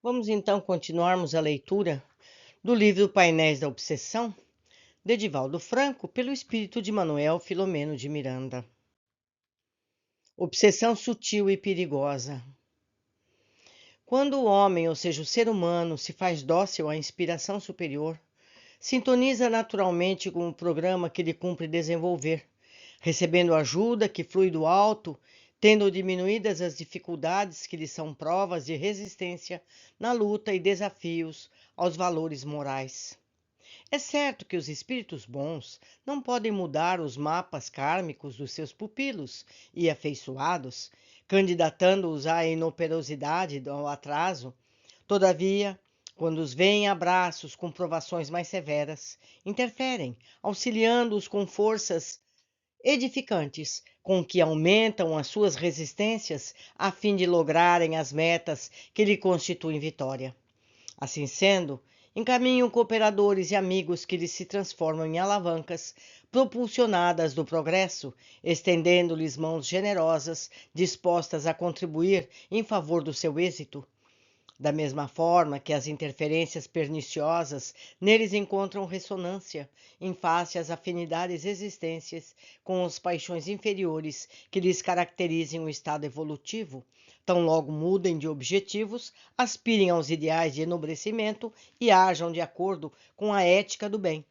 Vamos então continuarmos a leitura do livro Painéis da Obsessão, de Divaldo Franco, pelo espírito de Manuel Filomeno de Miranda. Obsessão sutil e perigosa. Quando o homem, ou seja, o ser humano, se faz dócil à inspiração superior, sintoniza naturalmente com o programa que lhe cumpre desenvolver, recebendo ajuda que flui do alto, tendo diminuídas as dificuldades que lhe são provas de resistência na luta e desafios aos valores morais. É certo que os espíritos bons não podem mudar os mapas kármicos dos seus pupilos e afeiçoados, candidatando-os à inoperosidade ou ao atraso. Todavia, quando os veem a braços com provações mais severas, interferem, auxiliando-os com forças edificantes, com que aumentam as suas resistências a fim de lograrem as metas que lhe constituem vitória. Assim sendo, encaminham cooperadores e amigos que lhes se transformam em alavancas propulsionadas do progresso, estendendo-lhes mãos generosas, dispostas a contribuir em favor do seu êxito. Da mesma forma que as interferências perniciosas neles encontram ressonância em face às afinidades existências com as paixões inferiores que lhes caracterizem o estado evolutivo, tão logo mudem de objetivos, aspirem aos ideais de enobrecimento e ajam de acordo com a ética do bem.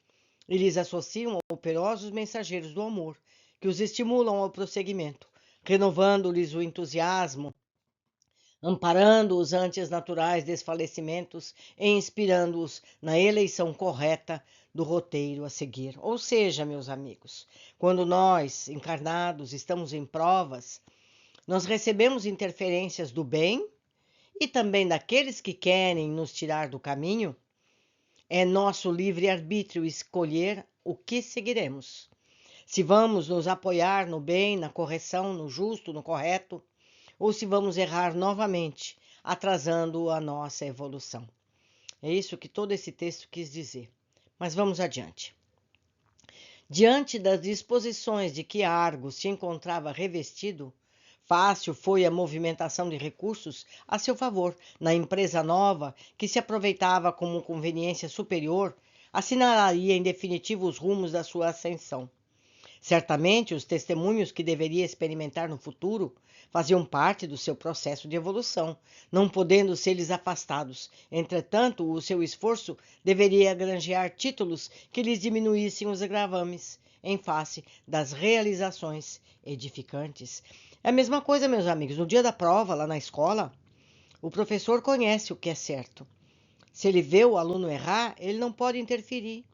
E lhes associam operosos mensageiros do amor, que os estimulam ao prosseguimento, renovando-lhes o entusiasmo, amparando-os ante os naturais desfalecimentos e inspirando-os na eleição correta do roteiro a seguir. Ou seja, meus amigos, quando nós, encarnados, estamos em provas, nós recebemos interferências do bem e também daqueles que querem nos tirar do caminho. É nosso livre-arbítrio escolher o que seguiremos. Se vamos nos apoiar no bem, na correção, no justo, no correto, ou se vamos errar novamente, atrasando a nossa evolução. É isso que todo esse texto quis dizer. Mas vamos adiante. Diante das disposições de que Argos se encontrava revestido, fácil foi a movimentação de recursos a seu favor na empresa nova que se aproveitava como conveniência superior, assinalaria em definitivo os rumos da sua ascensão. Certamente, os testemunhos que deveria experimentar no futuro faziam parte do seu processo de evolução, não podendo ser-lhes afastados. Entretanto, o seu esforço deveria granjear títulos que lhes diminuíssem os agravames em face das realizações edificantes. É a mesma coisa, meus amigos. No dia da prova, lá na escola, o professor conhece o que é certo. Se ele vê o aluno errar, ele não pode interferir.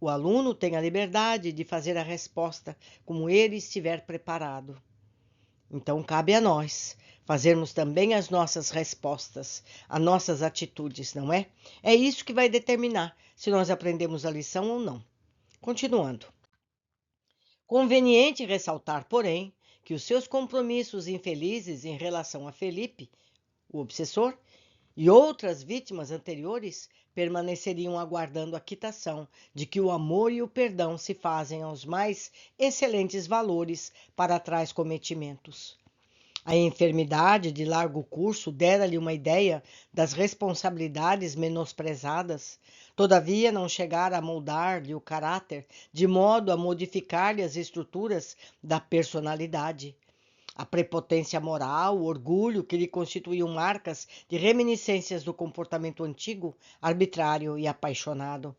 O aluno tem a liberdade de fazer a resposta como ele estiver preparado. Então, cabe a nós fazermos também as nossas respostas, as nossas atitudes, não é? É isso que vai determinar se nós aprendemos a lição ou não. Continuando. Conveniente ressaltar, porém, que os seus compromissos infelizes em relação a Felipe, o obsessor, e outras vítimas anteriores permaneceriam aguardando a quitação de que o amor e o perdão se fazem aos mais excelentes valores para tais cometimentos. A enfermidade de largo curso dera-lhe uma ideia das responsabilidades menosprezadas, todavia não chegara a moldar-lhe o caráter, de modo a modificar-lhe as estruturas da personalidade. A prepotência moral, o orgulho que lhe constituíam marcas de reminiscências do comportamento antigo, arbitrário e apaixonado.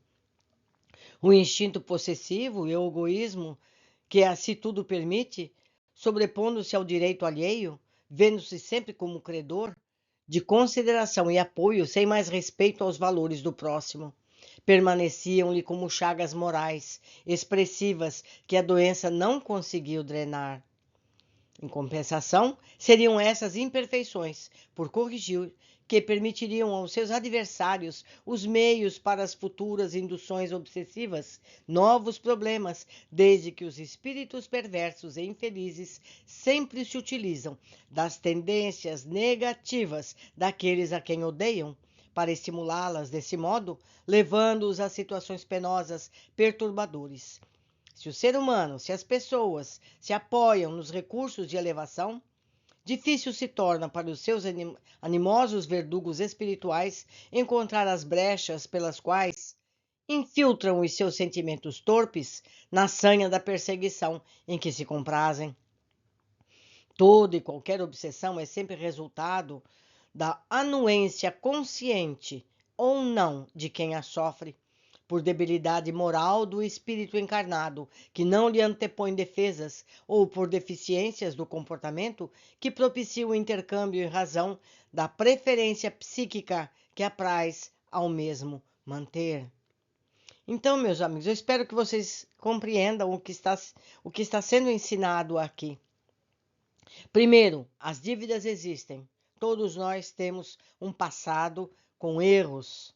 O instinto possessivo e o egoísmo que a si tudo permite, sobrepondo-se ao direito alheio, vendo-se sempre como credor, de consideração e apoio sem mais respeito aos valores do próximo. Permaneciam-lhe como chagas morais, expressivas, que a doença não conseguiu drenar. Em compensação, seriam essas imperfeições, por corrigir, que permitiriam aos seus adversários os meios para as futuras induções obsessivas, novos problemas, desde que os espíritos perversos e infelizes sempre se utilizam das tendências negativas daqueles a quem odeiam, para estimulá-las desse modo, levando-os a situações penosas, perturbadores. Se o ser humano, se as pessoas se apoiam nos recursos de elevação, difícil se torna para os seus animosos verdugos espirituais encontrar as brechas pelas quais infiltram os seus sentimentos torpes na sanha da perseguição em que se comprazem. Toda e qualquer obsessão é sempre resultado da anuência consciente ou não de quem a sofre, por debilidade moral do espírito encarnado, que não lhe antepõe defesas, ou por deficiências do comportamento que propicia o intercâmbio em razão da preferência psíquica que apraz ao mesmo manter. Então, meus amigos, eu espero que vocês compreendam o que está sendo ensinado aqui. Primeiro, as dívidas existem. Todos nós temos um passado com erros.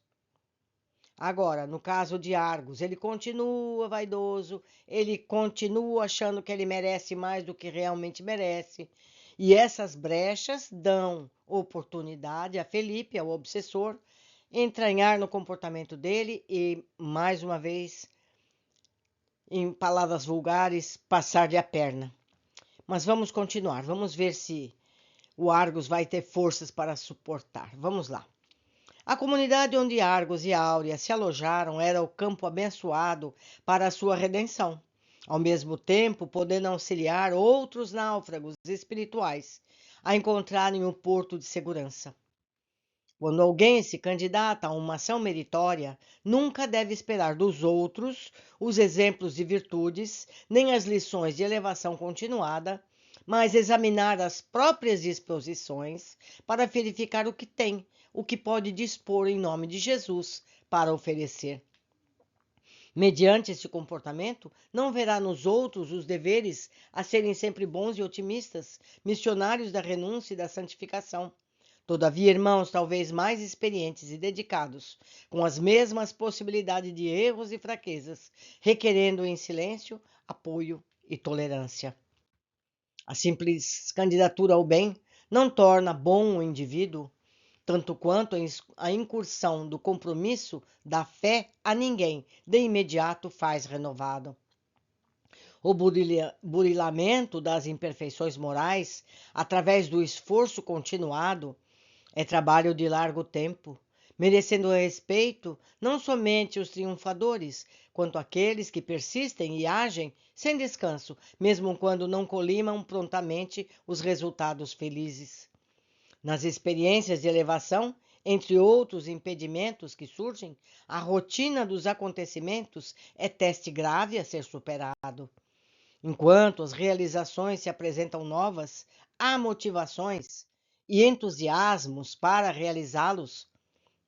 Agora, no caso de Argos, ele continua vaidoso, ele continua achando que ele merece mais do que realmente merece. E essas brechas dão oportunidade a Felipe, ao obsessor, entranhar no comportamento dele e, mais uma vez, em palavras vulgares, passar-lhe a perna. Mas vamos continuar, vamos ver se o Argos vai ter forças para suportar. Vamos lá. A comunidade onde Argos e Áurea se alojaram era o campo abençoado para a sua redenção, ao mesmo tempo podendo auxiliar outros náufragos espirituais a encontrarem um porto de segurança. Quando alguém se candidata a uma ação meritória, nunca deve esperar dos outros os exemplos de virtudes, nem as lições de elevação continuada, mas examinar as próprias disposições para verificar o que tem, o que pode dispor em nome de Jesus para oferecer. Mediante esse comportamento, não verá nos outros os deveres a serem sempre bons e otimistas, missionários da renúncia e da santificação. Todavia, irmãos talvez mais experientes e dedicados, com as mesmas possibilidades de erros e fraquezas, requerendo em silêncio, apoio e tolerância. A simples candidatura ao bem não torna bom o indivíduo, tanto quanto a incursão do compromisso da fé a ninguém de imediato faz renovado. O burilamento das imperfeições morais, através do esforço continuado, é trabalho de largo tempo, merecendo respeito não somente os triunfadores, quanto aqueles que persistem e agem sem descanso, mesmo quando não colimam prontamente os resultados felizes. Nas experiências de elevação, entre outros impedimentos que surgem, a rotina dos acontecimentos é teste grave a ser superado. Enquanto as realizações se apresentam novas, há motivações e entusiasmos para realizá-los.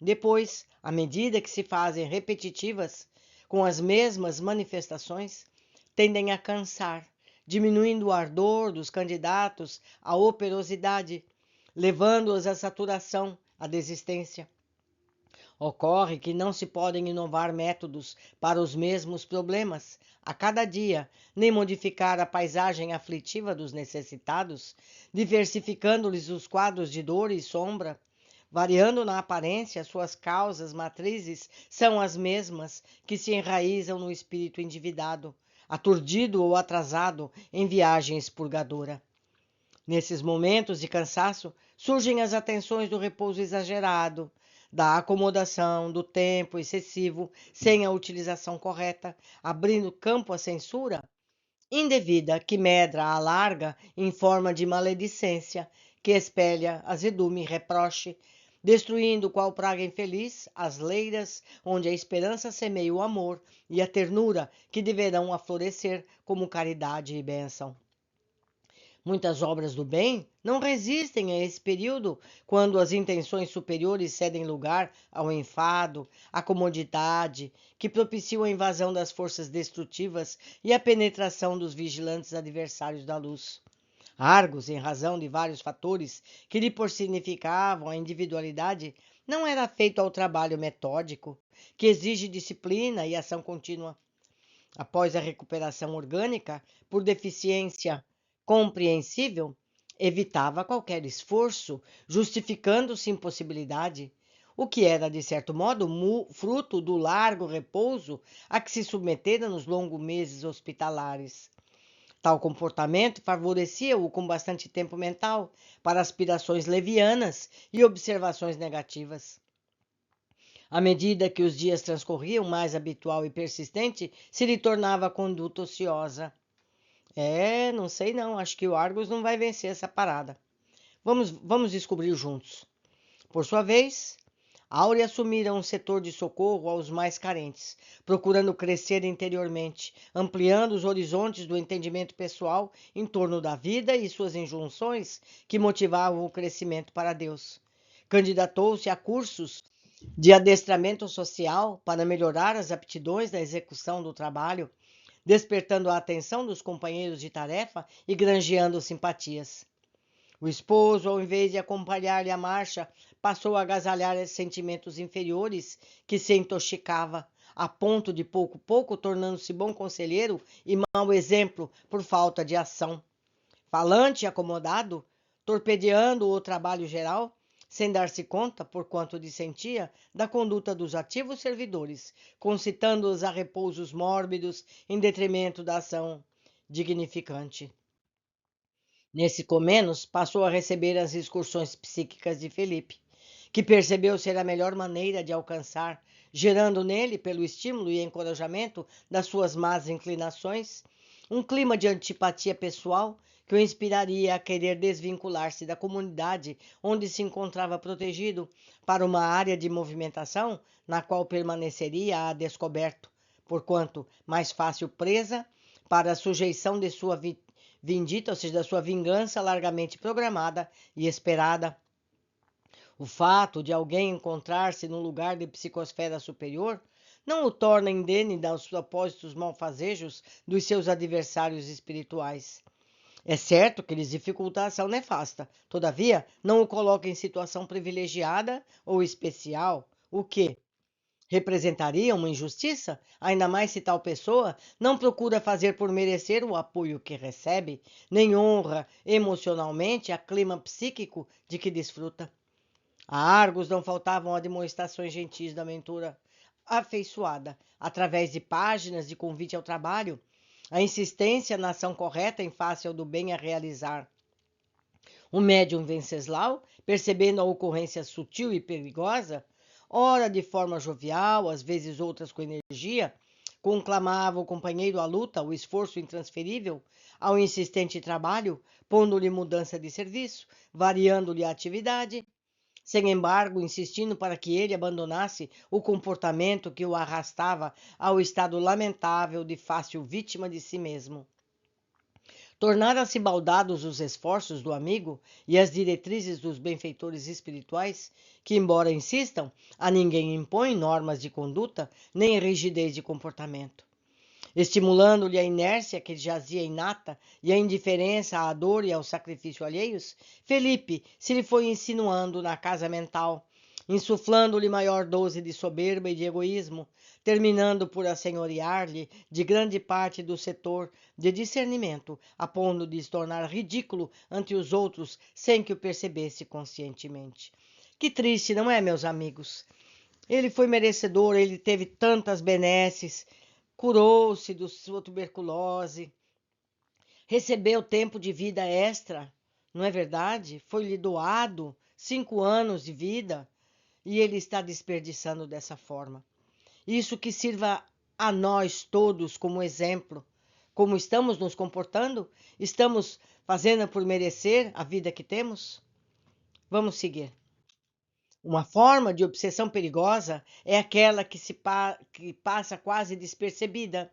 Depois, à medida que se fazem repetitivas, com as mesmas manifestações, tendem a cansar, diminuindo o ardor dos candidatos à operosidade, levando-os à saturação, à desistência. Ocorre que não se podem inovar métodos para os mesmos problemas a cada dia, nem modificar a paisagem aflitiva dos necessitados, diversificando-lhes os quadros de dor e sombra. Variando na aparência, suas causas matrizes são as mesmas que se enraizam no espírito endividado, aturdido ou atrasado em viagem expurgadora. Nesses momentos de cansaço, surgem as atenções do repouso exagerado, da acomodação, do tempo excessivo, sem a utilização correta, abrindo campo à censura indevida que medra à larga em forma de maledicência, que espelha azedume e reproche, destruindo qual praga infeliz as leiras onde a esperança semeia o amor e a ternura que deverão aflorescer como caridade e bênção. Muitas obras do bem não resistem a esse período, quando as intenções superiores cedem lugar ao enfado, à comodidade, que propiciam a invasão das forças destrutivas e a penetração dos vigilantes adversários da luz. Argos, em razão de vários fatores que lhe personificavam a individualidade, não era feito ao trabalho metódico, que exige disciplina e ação contínua. Após a recuperação orgânica, por deficiência compreensível, evitava qualquer esforço, justificando-se impossibilidade, o que era, de certo modo, fruto do largo repouso a que se submetera nos longos meses hospitalares. Tal comportamento favorecia-o com bastante tempo mental para aspirações levianas e observações negativas. À medida que os dias transcorriam, mais habitual e persistente se lhe tornava a conduta ociosa. Não sei não, acho que o Argos não vai vencer essa parada. Vamos descobrir juntos. Por sua vez, Áurea assumira um setor de socorro aos mais carentes, procurando crescer interiormente, ampliando os horizontes do entendimento pessoal em torno da vida e suas injunções que motivavam o crescimento para Deus. Candidatou-se a cursos de adestramento social para melhorar as aptidões da execução do trabalho, despertando a atenção dos companheiros de tarefa e granjeando simpatias. O esposo, ao invés de acompanhar-lhe a marcha, passou a agasalhar sentimentos inferiores que se intoxicava, a ponto de pouco a pouco tornando-se bom conselheiro e mau exemplo por falta de ação. Falante e acomodado, torpedeando o trabalho geral, sem dar-se conta, por quanto dissentia, da conduta dos ativos servidores, concitando-os a repousos mórbidos em detrimento da ação dignificante. Nesse comenos, passou a receber as excursões psíquicas de Felipe, que percebeu ser a melhor maneira de alcançar, gerando nele, pelo estímulo e encorajamento das suas más inclinações, um clima de antipatia pessoal que o inspiraria a querer desvincular-se da comunidade onde se encontrava protegido para uma área de movimentação na qual permaneceria a descoberto, porquanto mais fácil presa para a sujeição de sua vindita, ou seja, da sua vingança largamente programada e esperada. O fato de alguém encontrar-se num lugar de psicosfera superior não o torna indene dos propósitos malfazejos dos seus adversários espirituais. É certo que lhes dificulta a ação nefasta, todavia, não o coloca em situação privilegiada ou especial, o que representaria uma injustiça, ainda mais se tal pessoa não procura fazer por merecer o apoio que recebe, nem honra emocionalmente a clima psíquico de que desfruta. A Argos não faltavam demonstrações gentis da aventura afeiçoada, através de páginas de convite ao trabalho, a insistência na ação correta em face ao do bem a realizar. O médium Venceslau, percebendo a ocorrência sutil e perigosa, ora de forma jovial, às vezes outras com energia, conclamava o companheiro à luta, ao esforço intransferível, ao insistente trabalho, pondo-lhe mudança de serviço, variando-lhe a atividade, sem embargo, insistindo para que ele abandonasse o comportamento que o arrastava ao estado lamentável de fácil vítima de si mesmo. Tornaram-se baldados os esforços do amigo e as diretrizes dos benfeitores espirituais, que, embora insistam, a ninguém impõem normas de conduta nem rigidez de comportamento. Estimulando-lhe a inércia que jazia inata e a indiferença à dor e ao sacrifício alheios, Felipe se lhe foi insinuando na casa mental, insuflando-lhe maior dose de soberba e de egoísmo, terminando por assenhorear-lhe de grande parte do setor de discernimento, a ponto de se tornar ridículo ante os outros sem que o percebesse conscientemente. Que triste, não é, meus amigos? Ele foi merecedor, ele teve tantas benesses, curou-se da sua tuberculose, recebeu tempo de vida extra, não é verdade? Foi-lhe doado 5 anos de vida e ele está desperdiçando dessa forma. Isso que sirva a nós todos como exemplo. Como estamos nos comportando? Estamos fazendo por merecer a vida que temos? Vamos seguir. Uma forma de obsessão perigosa é aquela que passa quase despercebida,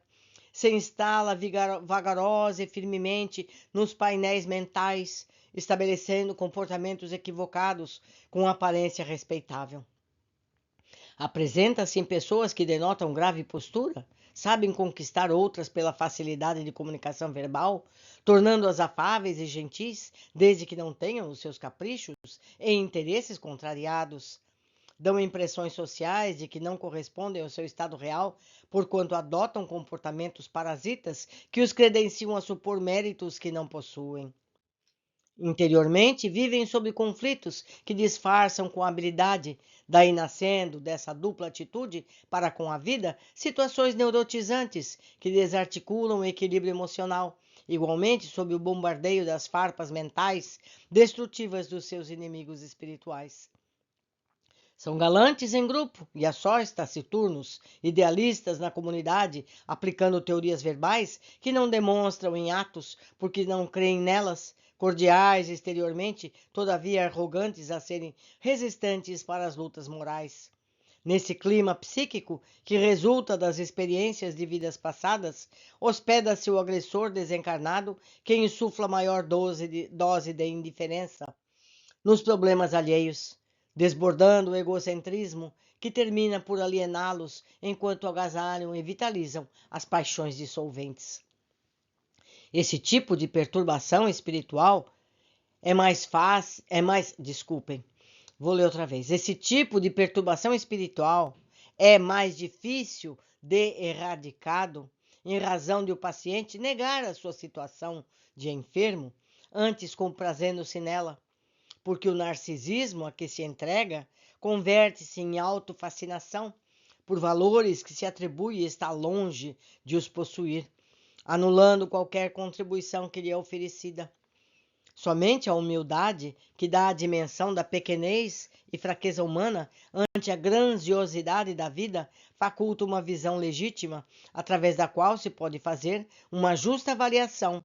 se instala vagarosa e firmemente nos painéis mentais, estabelecendo comportamentos equivocados com aparência respeitável. Apresenta-se em pessoas que denotam grave postura, sabem conquistar outras pela facilidade de comunicação verbal, tornando-as afáveis e gentis, desde que não tenham os seus caprichos e interesses contrariados. Dão impressões sociais de que não correspondem ao seu estado real, porquanto adotam comportamentos parasitas que os credenciam a supor méritos que não possuem. Interiormente, vivem sob conflitos que disfarçam com habilidade, daí nascendo dessa dupla atitude para com a vida, situações neurotizantes que desarticulam o equilíbrio emocional igualmente sob o bombardeio das farpas mentais destrutivas dos seus inimigos espirituais. São galantes em grupo e a sós taciturnos, idealistas na comunidade, aplicando teorias verbais que não demonstram em atos porque não creem nelas, cordiais exteriormente, todavia arrogantes a serem resistentes para as lutas morais. Nesse clima psíquico que resulta das experiências de vidas passadas, hospeda-se o agressor desencarnado que insufla maior dose de indiferença nos problemas alheios, desbordando o egocentrismo que termina por aliená-los enquanto agasalham e vitalizam as paixões dissolventes. Esse tipo de perturbação espiritual desculpem, vou ler outra vez. Esse tipo de perturbação espiritual é mais difícil de erradicado em razão de o paciente negar a sua situação de enfermo, antes comprazendo-se nela, porque o narcisismo a que se entrega converte-se em autofascinação por valores que se atribui e está longe de os possuir, anulando qualquer contribuição que lhe é oferecida. Somente a humildade, que dá a dimensão da pequenez e fraqueza humana ante a grandiosidade da vida, faculta uma visão legítima, através da qual se pode fazer uma justa avaliação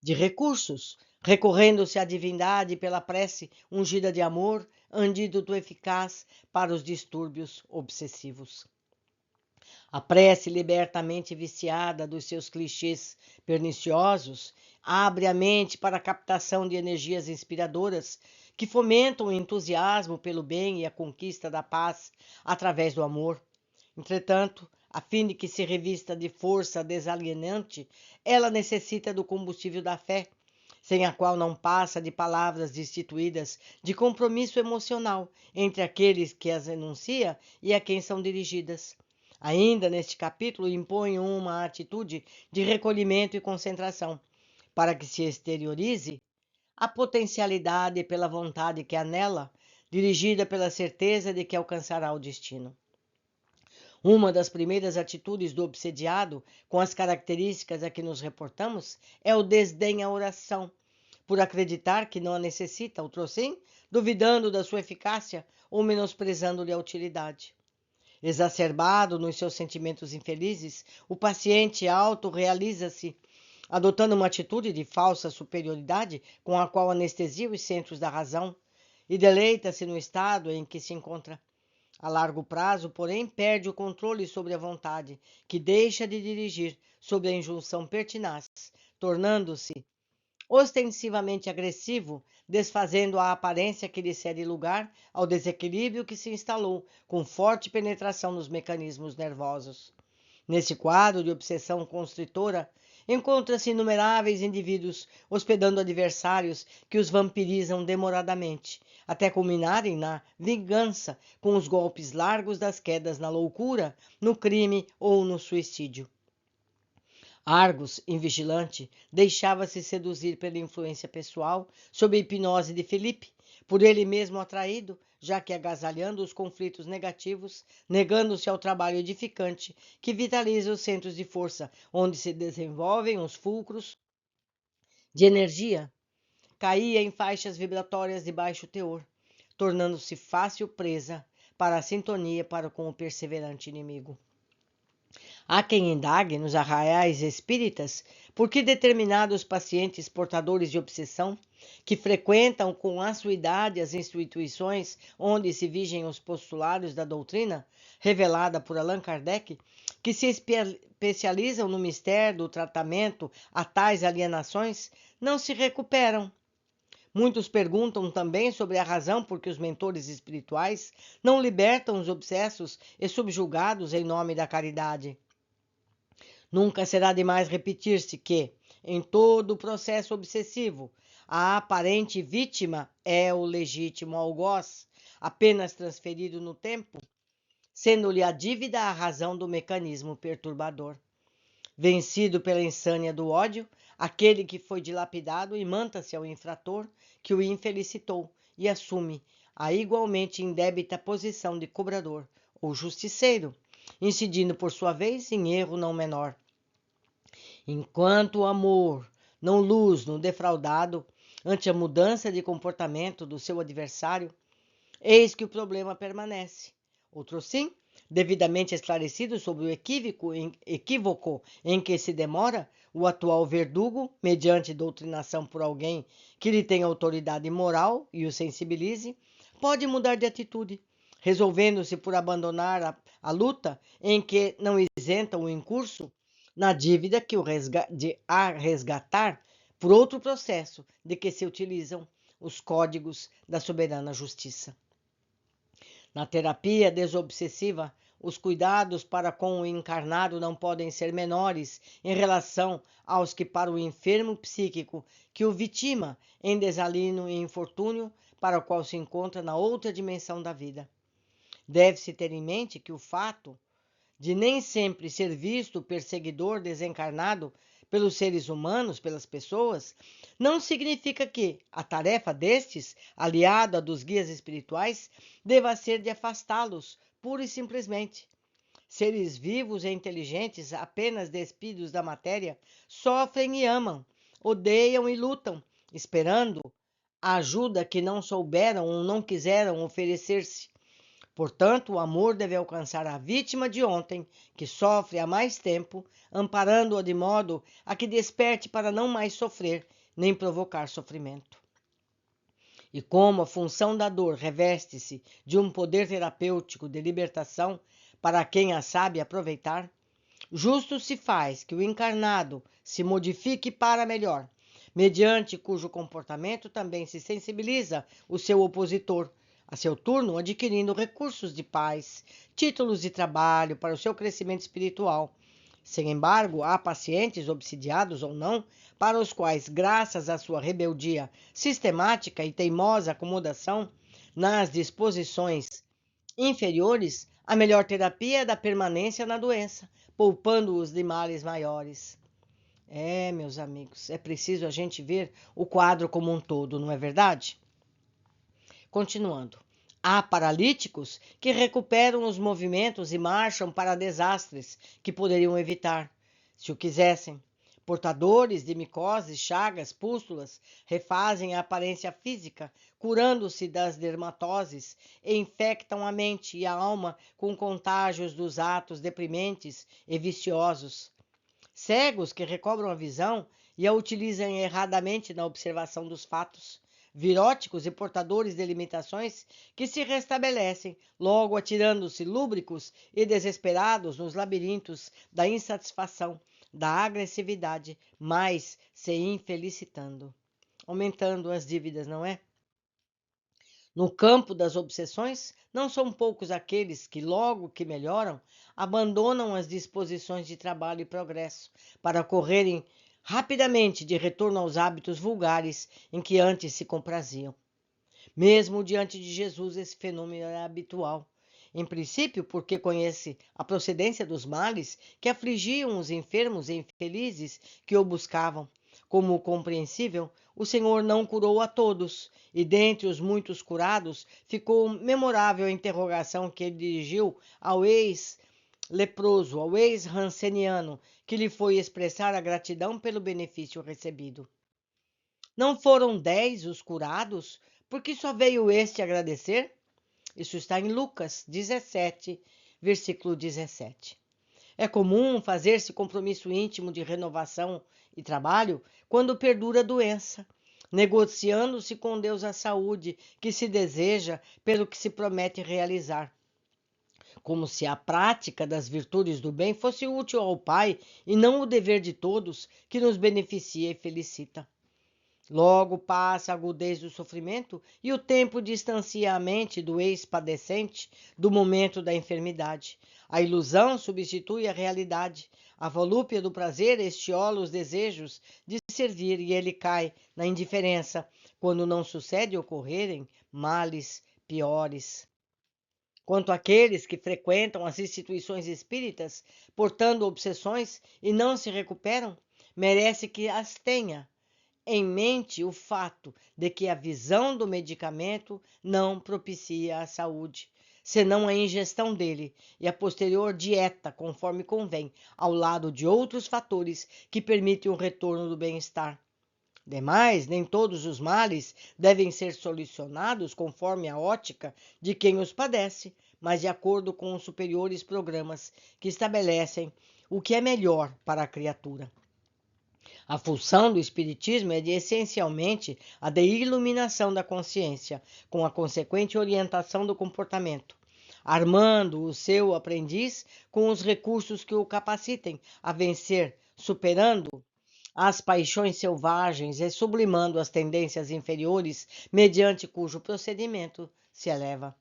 de recursos, recorrendo-se à divindade pela prece ungida de amor, antídoto eficaz para os distúrbios obsessivos. A prece libertamente viciada dos seus clichês perniciosos abre a mente para a captação de energias inspiradoras que fomentam o entusiasmo pelo bem e a conquista da paz através do amor. Entretanto, a fim de que se revista de força desalienante, ela necessita do combustível da fé, sem a qual não passa de palavras destituídas de compromisso emocional entre aqueles que as enuncia e a quem são dirigidas. Ainda neste capítulo, impõe uma atitude de recolhimento e concentração, para que se exteriorize a potencialidade pela vontade que há nela, dirigida pela certeza de que alcançará o destino. Uma das primeiras atitudes do obsediado, com as características a que nos reportamos, é o desdém à oração, por acreditar que não a necessita, outrossim, duvidando da sua eficácia ou menosprezando-lhe a utilidade. Exacerbado nos seus sentimentos infelizes, o paciente autorrealiza-se, adotando uma atitude de falsa superioridade com a qual anestesia os centros da razão e deleita-se no estado em que se encontra. A largo prazo, porém, perde o controle sobre a vontade, que deixa de dirigir sob a injunção pertinaz, tornando-se ostensivamente agressivo, desfazendo a aparência que lhe cede lugar ao desequilíbrio que se instalou com forte penetração nos mecanismos nervosos. Nesse quadro de obsessão constritora, encontram-se inumeráveis indivíduos hospedando adversários que os vampirizam demoradamente, até culminarem na vingança com os golpes largos das quedas na loucura, no crime ou no suicídio. Argos, invigilante, deixava-se seduzir pela influência pessoal, sob a hipnose de Felipe, por ele mesmo atraído, já que agasalhando os conflitos negativos, negando-se ao trabalho edificante que vitaliza os centros de força, onde se desenvolvem os fulcros de energia, caía em faixas vibratórias de baixo teor, tornando-se fácil presa para a sintonia com o perseverante inimigo. Há quem indague nos arraiais espíritas por que determinados pacientes portadores de obsessão, que frequentam com assiduidade as instituições onde se vigem os postulados da doutrina, revelada por Allan Kardec, que se especializam no mistério do tratamento a tais alienações, não se recuperam. Muitos perguntam também sobre a razão por que os mentores espirituais não libertam os obsessos e subjugados em nome da caridade. Nunca será demais repetir-se que, em todo o processo obsessivo, a aparente vítima é o legítimo algoz, apenas transferido no tempo, sendo-lhe a dívida a razão do mecanismo perturbador. Vencido pela insânia do ódio, aquele que foi dilapidado imanta-se ao infrator que o infelicitou e assume a igualmente indébita posição de cobrador ou justiceiro, incidindo por sua vez em erro não menor. Enquanto o amor não luz no defraudado ante a mudança de comportamento do seu adversário, eis que o problema permanece. Outro sim, devidamente esclarecido sobre o equívoco em que se demora, o atual verdugo, mediante doutrinação por alguém que lhe tenha autoridade moral e o sensibilize, pode mudar de atitude, resolvendo-se por abandonar a luta em que não isenta o incurso na dívida que de a resgatar por outro processo de que se utilizam os códigos da soberana justiça. Na terapia desobsessiva, os cuidados para com o encarnado não podem ser menores em relação aos que para o enfermo psíquico que o vitima em desalino e infortúnio para o qual se encontra na outra dimensão da vida. Deve-se ter em mente que o fato de nem sempre ser visto o perseguidor desencarnado pelos seres humanos, pelas pessoas, não significa que a tarefa destes, aliada à dos guias espirituais, deva ser de afastá-los, pura e simplesmente. Seres vivos e inteligentes, apenas despidos da matéria, sofrem e amam, odeiam e lutam, esperando a ajuda que não souberam ou não quiseram oferecer-se. Portanto, o amor deve alcançar a vítima de ontem, que sofre há mais tempo, amparando-a de modo a que desperte para não mais sofrer, nem provocar sofrimento. E como a função da dor reveste-se de um poder terapêutico de libertação para quem a sabe aproveitar, justo se faz que o encarnado se modifique para melhor, mediante cujo comportamento também se sensibiliza o seu opositor, a seu turno adquirindo recursos de paz, títulos de trabalho para o seu crescimento espiritual. Sem embargo, há pacientes, obsidiados ou não, para os quais, graças à sua rebeldia sistemática e teimosa acomodação nas disposições inferiores, a melhor terapia é da permanência na doença, poupando-os de males maiores. Meus amigos, é preciso a gente ver o quadro como um todo, não é verdade? Continuando. Há paralíticos que recuperam os movimentos e marcham para desastres que poderiam evitar, se o quisessem. Portadores de micoses, chagas, pústulas refazem a aparência física, curando-se das dermatoses, e infectam a mente e a alma com contágios dos atos deprimentes e viciosos. Cegos que recobram a visão e a utilizam erradamente na observação dos fatos. Viróticos e portadores de limitações que se restabelecem, logo atirando-se lúbricos e desesperados nos labirintos da insatisfação, da agressividade, mas se infelicitando, aumentando as dívidas, não é? No campo das obsessões, não são poucos aqueles que, logo que melhoram, abandonam as disposições de trabalho e progresso para correrem rapidamente de retorno aos hábitos vulgares em que antes se compraziam. Mesmo diante de Jesus, esse fenômeno era habitual. Em princípio, porque conhece a procedência dos males que afligiam os enfermos e infelizes que o buscavam. Como compreensível, o Senhor não curou a todos, e dentre os muitos curados ficou memorável a interrogação que ele dirigiu ao ex-leproso, ao ex-ranceniano, que lhe foi expressar a gratidão pelo benefício recebido. Não foram 10 os curados, porque só veio este agradecer? Isso está em Lucas 17, versículo 17. É comum fazer-se compromisso íntimo de renovação e trabalho quando perdura a doença, negociando-se com Deus a saúde que se deseja pelo que se promete realizar. Como se a prática das virtudes do bem fosse útil ao Pai e não o dever de todos que nos beneficia e felicita. Logo passa a agudez do sofrimento e o tempo distancia a mente do ex-padecente do momento da enfermidade. A ilusão substitui a realidade. A volúpia do prazer estiola os desejos de servir e ele cai na indiferença quando não sucede ocorrerem males piores. Quanto àqueles que frequentam as instituições espíritas, portando obsessões e não se recuperam, merece que as tenha em mente o fato de que a visão do medicamento não propicia a saúde, senão a ingestão dele e a posterior dieta, conforme convém, ao lado de outros fatores que permitem o retorno do bem-estar. Demais, nem todos os males devem ser solucionados conforme a ótica de quem os padece, mas de acordo com os superiores programas que estabelecem o que é melhor para a criatura. A função do Espiritismo é essencialmente a de iluminação da consciência, com a consequente orientação do comportamento, armando o seu aprendiz com os recursos que o capacitem a vencer, superando as paixões selvagens e sublimando as tendências inferiores, mediante cujo procedimento se eleva.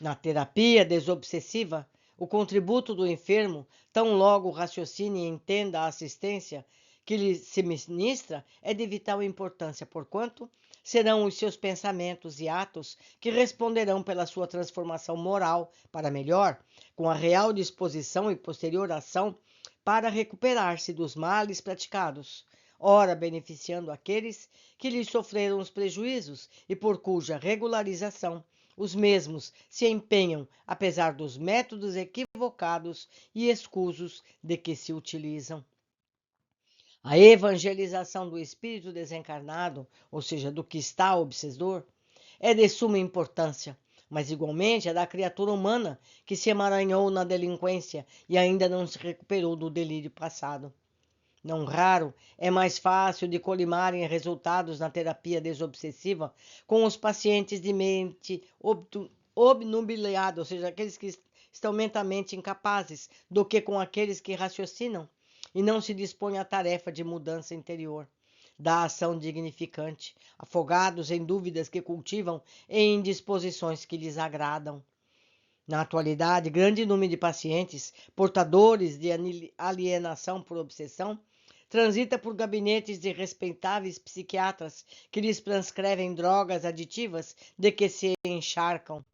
Na terapia desobsessiva, o contributo do enfermo, tão logo raciocine e entenda a assistência que lhe se ministra, é de vital importância, porquanto serão os seus pensamentos e atos que responderão pela sua transformação moral para melhor, com a real disposição e posterior ação para recuperar-se dos males praticados, ora beneficiando aqueles que lhe sofreram os prejuízos e por cuja regularização os mesmos se empenham, apesar dos métodos equivocados e escusos de que se utilizam. A evangelização do espírito desencarnado, ou seja, do que está obsessor, é de suma importância, mas igualmente é da criatura humana que se emaranhou na delinquência e ainda não se recuperou do delírio passado. Não raro, é mais fácil de colimarem resultados na terapia desobsessiva com os pacientes de mente obnubilada, ou seja, aqueles que estão mentalmente incapazes, do que com aqueles que raciocinam e não se dispõem à tarefa de mudança interior, da ação dignificante, afogados em dúvidas que cultivam e em disposições que lhes agradam. Na atualidade, grande número de pacientes portadores de alienação por obsessão transita por gabinetes de respeitáveis psiquiatras que lhes prescrevem drogas aditivas de que se encharcam,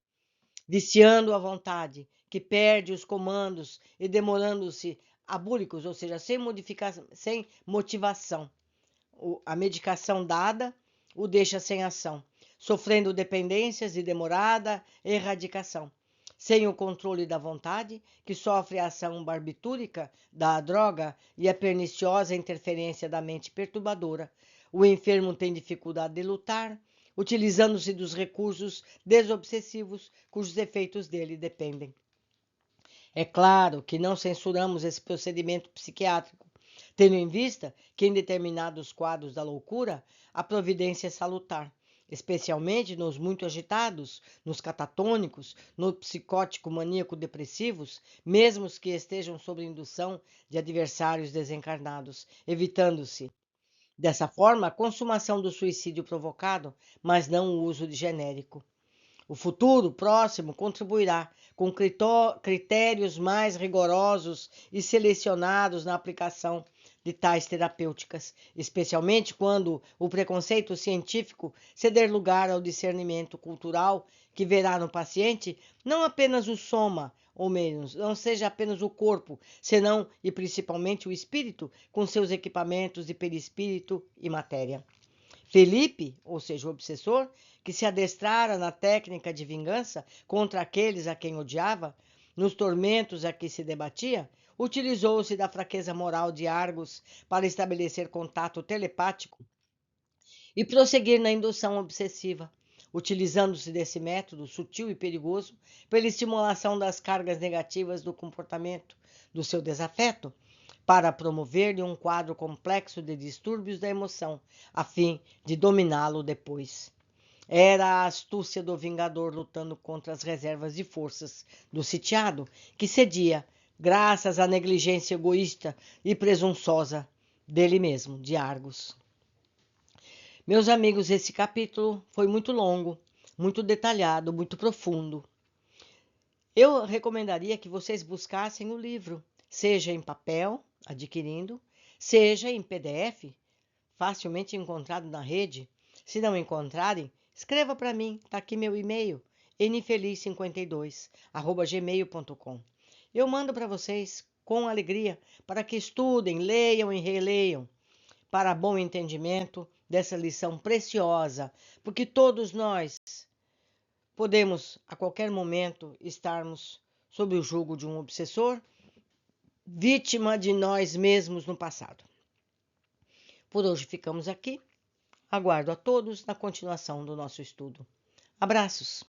viciando a vontade, que perde os comandos e demorando-se abúlicos, ou seja, sem motivação. A medicação dada o deixa sem ação, sofrendo dependências e demorada erradicação. Sem o controle da vontade, que sofre a ação barbitúrica da droga e a perniciosa interferência da mente perturbadora, o enfermo tem dificuldade de lutar, utilizando-se dos recursos desobsessivos cujos efeitos dele dependem. É claro que não censuramos esse procedimento psiquiátrico, tendo em vista que em determinados quadros da loucura a providência é salutar, especialmente nos muito agitados, nos catatônicos, no psicótico maníaco-depressivos, mesmo os que estejam sob indução de adversários desencarnados, evitando-se dessa forma a consumação do suicídio provocado, mas não o uso de genérico. O futuro próximo contribuirá com critérios mais rigorosos e selecionados na aplicação de tais terapêuticas, especialmente quando o preconceito científico ceder lugar ao discernimento cultural que verá no paciente não apenas o soma, ou menos, não seja apenas o corpo, senão e principalmente o espírito, com seus equipamentos de perispírito e matéria. Felipe, ou seja, o obsessor, que se adestrara na técnica de vingança contra aqueles a quem odiava, nos tormentos a que se debatia, utilizou-se da fraqueza moral de Argos para estabelecer contato telepático e prosseguir na indução obsessiva, utilizando-se desse método sutil e perigoso pela estimulação das cargas negativas do comportamento, do seu desafeto, para promover-lhe um quadro complexo de distúrbios da emoção, a fim de dominá-lo depois. Era a astúcia do vingador lutando contra as reservas de forças do sitiado, que cedia, graças à negligência egoísta e presunçosa dele mesmo, de Argos. Meus amigos, esse capítulo foi muito longo, muito detalhado, muito profundo. Eu recomendaria que vocês buscassem o livro, seja em papel, adquirindo, seja em PDF, facilmente encontrado na rede. Se não encontrarem, escreva para mim, está aqui meu e-mail, nfeliz52@gmail.com. Eu mando para vocês com alegria, para que estudem, leiam e releiam, para bom entendimento dessa lição preciosa, porque todos nós podemos, a qualquer momento, estarmos sob o jugo de um obsessor, vítima de nós mesmos no passado. Por hoje ficamos aqui. Aguardo a todos na continuação do nosso estudo. Abraços!